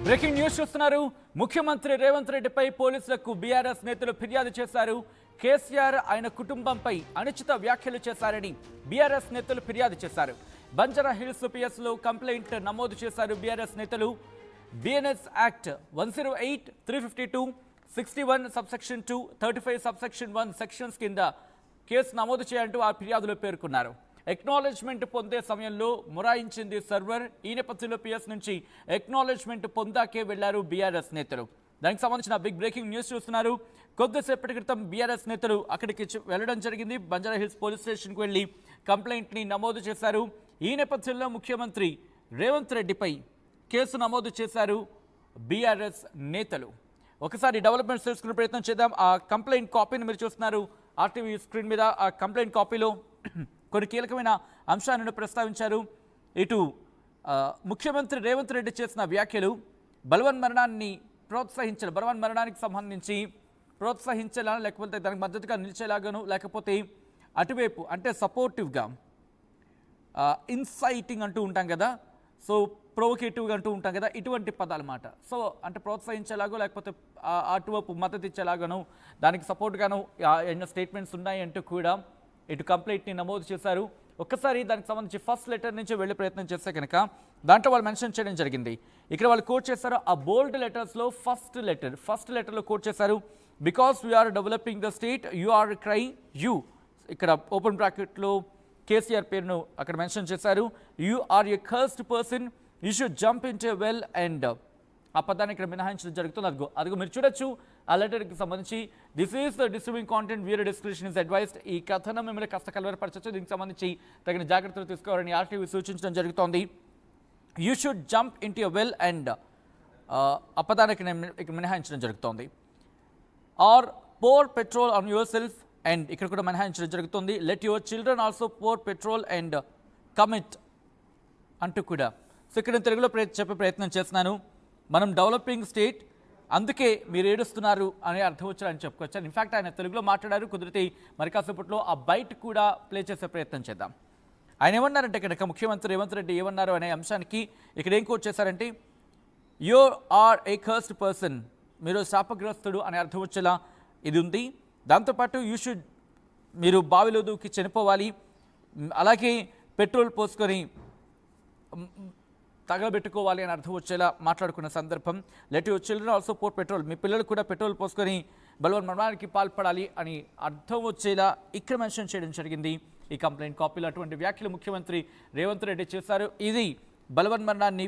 Breaking news చూస్తున్నారు. ముఖ్యమంత్రి రేవంత్ రెడ్డిపై పోలీసులకు బీఆర్ఎస్ నేతలు ఫిర్యాదు చేశారు. కేసీఆర్ ఆయన కుటుంబంపై అనుచిత వ్యాఖ్యలు చేశారని బీఆర్ఎస్ నేతలు ఫిర్యాదు చేశారు. బంజారా హిల్స్ పిఎస్ లో కంప్లైంట్ నమోదు చేశారు బీఆర్ఎస్ నేతలు. BNS act 108, 352, 61 subsection 2, 35 subsection 1 sections కింద కేసు నమోదు చేయాలంటూ ఆ ఫిర్యాదులో పేర్కొన్నారు. ఎక్నాలెడ్జ్మెంట్ పొందే సమయంలో మొరాయించింది సర్వర్. ఈ నేపథ్యంలో పిఎస్ నుంచి ఎక్నాలెడ్జ్మెంట్ పొందాకే వెళ్లారు బీఆర్ఎస్ నేతలు. దానికి సంబంధించిన బిగ్ బ్రేకింగ్ న్యూస్ చూస్తున్నారు. కొద్దిసేపటి క్రితం బీఆర్ఎస్ నేతలు అక్కడికి వెళ్లడం జరిగింది. బంజారా హిల్స్ పోలీస్ స్టేషన్కి వెళ్లి కంప్లైంట్ని నమోదు చేశారు. ఈ నేపథ్యంలో ముఖ్యమంత్రి రేవంత్ రెడ్డిపై కేసు నమోదు చేశారు బీఆర్ఎస్ నేతలు. ఒకసారి డెవలప్మెంట్స్ తెలుసుకునే ప్రయత్నం చేద్దాం. ఆ కంప్లైంట్ కాపీని మీరు చూస్తున్నారు ఆర్టీవీ స్క్రీన్ మీద. ఆ కంప్లైంట్ కాపీలో కొన్ని కీలకమైన అంశాలను ప్రస్తావించారు. ఇటు ముఖ్యమంత్రి రేవంత్ రెడ్డి చేసిన వ్యాఖ్యలు బలవన్ మరణానికి సంబంధించి ప్రోత్సహించేలా, లేకపోతే దానికి మద్దతుగా నిలిచేలాగాను, లేకపోతే అటువైపు అంటే సపోర్టివ్గా ఇన్సైటింగ్ అంటూ ఉంటాం కదా, సో ప్రొవోకేటివ్గా అంటూ ఉంటాం కదా, ఇటువంటి పదాలు మాట. సో అంటే ప్రోత్సహించేలాగో లేకపోతే అటువైపు మద్దతు ఇచ్చేలాగాను, దానికి సపోర్ట్గాను ఎన్నో స్టేట్మెంట్స్ ఉన్నాయి అంటూ కూడా ఇటు కంప్లైంట్ని నమోదు చేశారు. ఒక్కసారి దానికి సంబంధించి ఫస్ట్ లెటర్ నుంచి వెళ్ళే ప్రయత్నం చేస్తే కనుక దాంట్లో వాళ్ళు మెన్షన్ చేయడం జరిగింది. ఇక్కడ వాళ్ళు కోట్ చేశారు ఆ బోల్డ్ లెటర్స్లో ఫస్ట్ లెటర్లో కోట్ చేశారు. Because we are developing the state you are crying, ఇక్కడ ఓపెన్ బ్రాకెట్లో కేసీఆర్ పేరును అక్కడ మెన్షన్ చేశారు. You are a cursed person, you should jump in to well and ఆ పదాన్ని ఇక్కడ మినహాయించడం జరుగుతుంది. అదిగో మీరు చూడొచ్చు ఆ లెటర్కి సంబంధించి. This is the disturbing content, viewer description is advised. ఈ కథనం మిమ్మల్ని కాస్త కలవరపరచవచ్చు, దీనికి సంబంధించి తగిన జాగ్రత్తలు తీసుకోవాలని ఆర్టీవీ సూచించడం జరుగుతోంది. You should jump in to well and ఆ పదానికి ఇక్కడ మినహాయించడం జరుగుతోంది. Or pour petrol on yourself and ఇక్కడ కూడా మినహాయించడం జరుగుతుంది. Let your children also pour petrol and commit అంటూ కూడా. సో ఇక్కడ తెలుగులో చెప్పే ప్రయత్నం చేస్తున్నాను. మనం డెవలపింగ్ స్టేట్, అందుకే మీరు ఏడుస్తున్నారు అనే అర్థం వచ్చారని చెప్పుకోవచ్చు. ఇన్ఫ్యాక్ట్ ఆయన తెలుగులో మాట్లాడారు. కుదిరితే మరి కాసేపట్లో ఆ బైట్ కూడా ప్లే చేసే ప్రయత్నం చేద్దాం. ఆయన ఏమన్నారంటే కనుక ముఖ్యమంత్రి రేవంత్ రెడ్డి ఏమన్నారు అనే అంశానికి ఇక్కడ ఏం కోట్ చేశారంటే you are a cursed person, మీరు శాపగ్రస్తుడు అనే అర్థం వచ్చేలా ఇది ఉంది. దాంతోపాటు మీరు బావిలో దూకి చనిపోవాలి, అలాగే పెట్రోల్ పోసుకొని తగలబెట్టుకోవాలి అని అర్థం వచ్చేలా మాట్లాడుకున్న సందర్భం. Let your children also pour petrol, మీ పిల్లలు కూడా పెట్రోల్ పోసుకొని బలవన్ మరణానికి పాల్పడాలి అని అర్థం వచ్చేలా ఇక్కడ మెన్షన్ చేయడం జరిగింది ఈ కంప్లైంట్ కాపీలో. అటువంటి వ్యాఖ్యలు ముఖ్యమంత్రి రేవంత్ రెడ్డి చేశారు. ఇది బలవన్ మరణాన్ని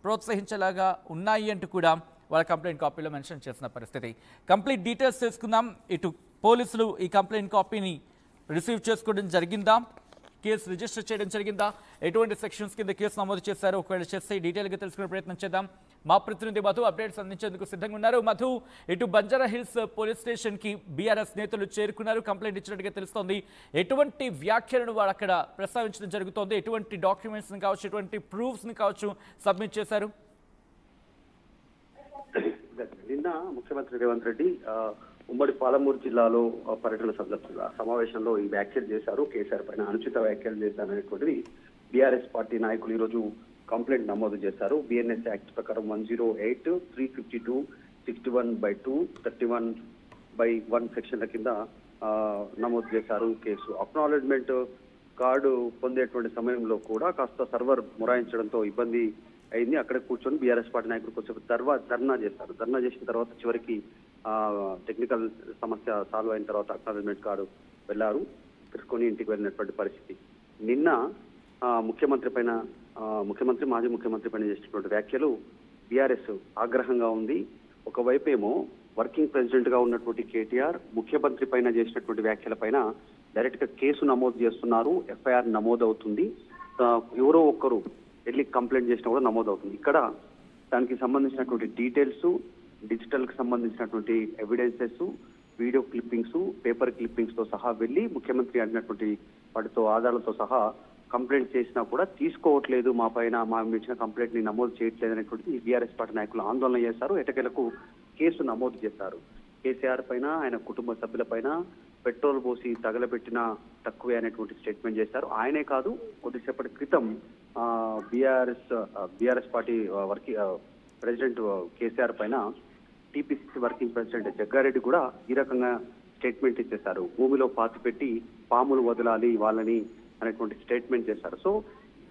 ప్రోత్సహించేలాగా ఉన్నాయి అంటూ కూడా వాళ్ళ కంప్లైంట్ కాపీలో మెన్షన్ చేసిన పరిస్థితి. కంప్లీట్ డీటెయిల్స్ తెలుసుకుందాం. ఇటు పోలీసులు ఈ కంప్లైంట్ కాపీని రిసీవ్ చేసుకోవడం జరిగిందా, కేసు రిజిస్టర్ చేయడం జరిగిందా, ఎటువంటి సెక్షన్స్ కింద కేసు నమోదు చేశారో ఒకవేళ చేస్తే డీటెయిల్గా తెలుసుకునే ప్రయత్నం చేద్దాం. మా ప్రతినిధి మధు అప్డేట్స్ అందించేందుకు సిద్ధంగా ఉన్నారు. మధు, ఇటు బంజారా హిల్స్ పోలీస్ స్టేషన్కి బీఆర్ఎస్ నేతలు చేరుకున్నారు, కంప్లైంట్ ఇచ్చినట్టుగా తెలుస్తోంది. ఎటువంటి వ్యాఖ్యలను వాళ్ళు అక్కడ ప్రస్తావించడం జరుగుతోంది, ఎటువంటి డాక్యుమెంట్స్ని కావచ్చు, ఎటువంటి ప్రూఫ్స్ని కావచ్చు సబ్మిట్ చేశారు? నిన్న ముఖ్యమంత్రి రేవంత్ రెడ్డి ఉమ్మడి పాలమూరు జిల్లాలో పర్యటన సందర్భంగా సమావేశంలో ఈ వ్యాఖ్యలు చేశారు. కేసీఆర్ పైన అనుచిత వ్యాఖ్యలు చేశారనేటువంటిది బీఆర్ఎస్ పార్టీ నాయకులు ఈరోజు కంప్లైంట్ నమోదు చేశారు. బిఎన్ఎస్ యాక్ట్ ప్రకారం 108, 352, 61/2, 31/1 సెక్షన్ల కింద నమోదు చేశారు కేసు. అక్నాలెడ్జ్మెంట్ కార్డు పొందేటువంటి సమయంలో కూడా కాస్త సర్వర్ మొరాయించడంతో ఇబ్బంది అయింది. అక్కడ కూర్చొని బీఆర్ఎస్ పార్టీ నాయకులు కొంచెం ధర్నా చేశారు. ధర్నా చేసిన తర్వాత చివరికి టెక్నికల్ సమస్య సాల్వ్ అయిన తర్వాత అక్నాలెడ్జ్మెంట్ కార్డు వెళ్లారు, తీసుకొని ఇంటికి వెళ్ళినటువంటి పరిస్థితి. నిన్న మాజీ ముఖ్యమంత్రి పైన చేసినటువంటి వ్యాఖ్యలు బీఆర్ఎస్ ఆగ్రహంగా ఉంది. ఒకవైపేమో వర్కింగ్ ప్రెసిడెంట్ గా ఉన్నటువంటి కేటీఆర్ ముఖ్యమంత్రి పైన చేసినటువంటి వ్యాఖ్యల పైన డైరెక్ట్ గా కేసు నమోదు చేస్తున్నారు, ఎఫ్ఐఆర్ నమోదు అవుతుంది. ఎవరో ఒక్కరు వెళ్ళి కంప్లైంట్ చేసినా కూడా నమోదు అవుతుంది. ఇక్కడ దానికి సంబంధించినటువంటి డీటెయిల్స్, డిజిటల్ కి సంబంధించినటువంటి evidences, video clippings, paper clippings తో సహా వెళ్ళి ముఖ్యమంత్రి అడిగినటువంటి వాటితో ఆధారాలతో సహా కంప్లైంట్ చేసినా కూడా తీసుకోవట్లేదు, మా పైన ఇచ్చిన కంప్లైంట్ ని నమోదు చేయట్లేదు అనేటువంటి బీఆర్ఎస్ పార్టీ నాయకులు ఆందోళన చేశారు. ఎటకెలకు కేసు నమోదు చేశారు. కేసీఆర్ పైన, ఆయన కుటుంబ సభ్యుల పైన పెట్రోల్ పోసి తగలబెట్టిన తక్కువే అనేటువంటి స్టేట్మెంట్ చేశారు. ఆయనే కాదు, కొద్దిసేపటి క్రితం బీఆర్ఎస్ పార్టీ ప్రెసిడెంట్ కేసీఆర్ పైన టీపీసీసీ వర్కింగ్ ప్రెసిడెంట్ జగ్గారెడ్డి కూడా ఈ రకంగా స్టేట్మెంట్ ఇచ్చేశారు. భూమిలో పాతి పెట్టి పాములు వదలాలి వాళ్ళని అనేటువంటి స్టేట్మెంట్ చేశారు. సో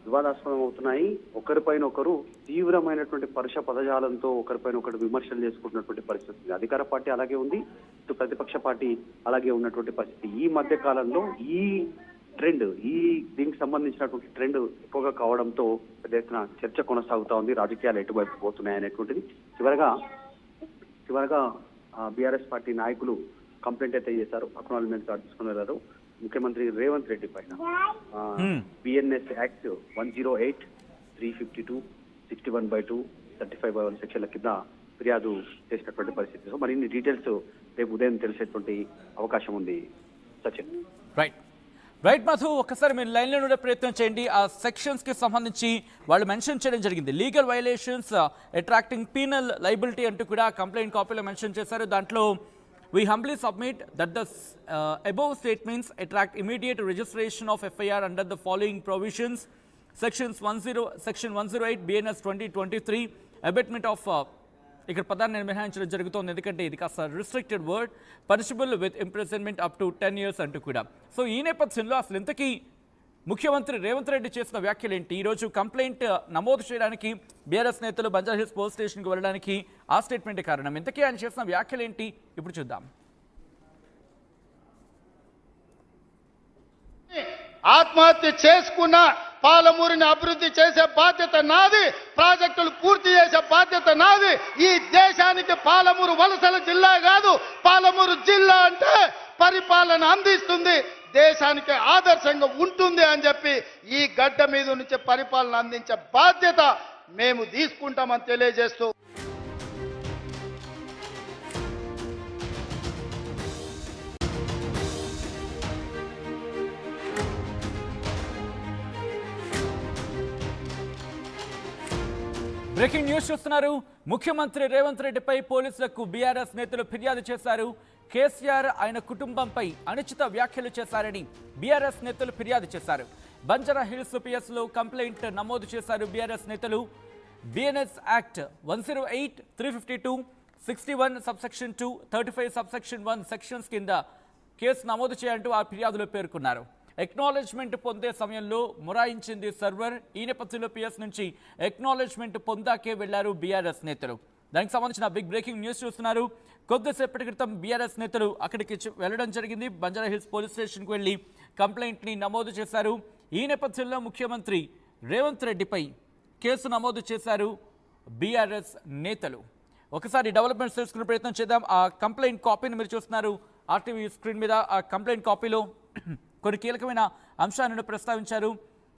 వివాదాస్పదం అవుతున్నాయి. ఒకరిపైన ఒకరు తీవ్రమైనటువంటి పరుష పదజాలంతో ఒకరిపైన ఒకరు విమర్శలు చేసుకుంటున్నటువంటి పరిస్థితి ఉంది. అధికార పార్టీ అలాగే ఉంది, ఇటు ప్రతిపక్ష పార్టీ అలాగే ఉన్నటువంటి పరిస్థితి. ఈ మధ్య కాలంలో ఈ ట్రెండ్, దీనికి సంబంధించినటువంటి ట్రెండ్ ఎక్కువగా కావడంతో పెద్ద ఎత్తున చర్చ కొనసాగుతా ఉంది. రాజకీయాలు ఎటువైపు పోతున్నాయి అనేటువంటిది. చివరగా బీఆర్ఎస్ పార్టీ నాయకులు కంప్లైంట్ అయితే చేశారు. అక్నాలజ్మెంట్ కార్డు తీసుకుని వెళ్ళారు. ముఖ్యమంత్రి రేవంత్ రెడ్డి పైన బిఎన్ఎస్ యాక్ట్ 108, 352, 61/2, 35/1 సెక్షన్ల కింద ఫిర్యాదు చేసినటువంటి పరిస్థితి. సో మరిన్ని డీటెయిల్స్ రేపు ఉదయం తెలిసేటువంటి అవకాశం ఉంది. సచిన్. రైట్ మధు, ఒక్కసారి మీరు లైన్లో ఉండే ప్రయత్నం చేయండి. ఆ సెక్షన్స్కి సంబంధించి వాళ్ళు మెన్షన్ చేయడం జరిగింది. Legal violations attracting penal liability అంటూ కూడా కంప్లైంట్ కాపీలో మెన్షన్ చేశారు. దాంట్లో we humbly submit that the above statements attract immediate registration of FIR under the following provisions. Section 108 BNS 2023 abatement of ఇక్కడ పదాన్ని నిర్వహించడం జరుగుతోంది. ఎందుకంటే ఇది కాస్త restricted word, punishable with imprisonment up to 10 years అంటూ కూడా. సో ఈ నేపథ్యంలో అసలు ఇంతకీ ముఖ్యమంత్రి రేవంత్ రెడ్డి చేసిన వ్యాఖ్యలు ఏంటి? ఈరోజు కంప్లైంట్ నమోదు చేయడానికి బీఆర్ఎస్ నేతలు బంజారాహిల్స్ పోలీస్ స్టేషన్కి వెళ్ళడానికి ఆ స్టేట్మెంట్ కారణం. ఇంతకీ ఆయన చేసిన వ్యాఖ్యలు ఏంటి ఇప్పుడు చూద్దాం. ఆత్మహత్య చేసుకున్న పాలమూరుని అభివృద్ధి చేసే బాధ్యత నాది, ప్రాజెక్టులు పూర్తి చేసే బాధ్యత నాది. ఈ దేశానికి పాలమూరు వలసల జిల్లా కాదు, పాలమూరు జిల్లా అంటే పరిపాలన అందిస్తుంది, దేశానికి ఆదర్శంగా ఉంటుంది అని చెప్పి ఈ గడ్డ మీద నుంచి పరిపాలన అందించే బాధ్యత మేము తీసుకుంటామని తెలియజేస్తూ బ్రేకింగ్ న్యూస్ చూస్తున్నారు. ముఖ్యమంత్రి రేవంత్ రెడ్డిపై పోలీసులకు బీఆర్ఎస్ నేతలు ఫిర్యాదు చేశారు. కేసీఆర్ ఆయన కుటుంబంపై అనుచిత వ్యాఖ్యలు చేశారని బీఆర్ఎస్ నేతలు ఫిర్యాదు చేశారు. బంజారాహిల్స్ పిఎస్లో కంప్లైంట్ నమోదు చేశారు బీఆర్ఎస్ నేతలు. BNS act 108, 352, 61 subsection 2, 35 subsection 1 sections కింద కేసు నమోదు చేయాలంటూ ఆ ఫిర్యాదులో పేర్కొన్నారు. ఎక్నాలెడ్జ్మెంట్ పొందే సమయంలో మొరాయించింది సర్వర్. ఈ నేపథ్యంలో పిఎస్ నుంచి ఎక్నాలెడ్జ్మెంట్ పొందాకే వెళ్లారు బీఆర్ఎస్ నేతలు. దానికి సంబంధించిన బిగ్ బ్రేకింగ్ న్యూస్ చూస్తున్నారు. కొద్దిసేపటి క్రితం బీఆర్ఎస్ నేతలు అక్కడికి వెళ్ళడం జరిగింది. బంజారాహిల్స్ పోలీస్ స్టేషన్కి వెళ్లి కంప్లైంట్ని నమోదు చేశారు. ఈ నేపథ్యంలో ముఖ్యమంత్రి రేవంత్ రెడ్డిపై కేసు నమోదు చేశారు బీఆర్ఎస్ నేతలు. ఒకసారి డెవలప్మెంట్స్ తెలుసుకునే ప్రయత్నం చేద్దాం. ఆ కంప్లైంట్ కాపీని మీరు చూస్తున్నారు ఆర్టీవీ స్క్రీన్ మీద. ఆ కంప్లైంట్ కాపీలో కొన్ని కీలకమైన అంశాలను ప్రస్తావించారు.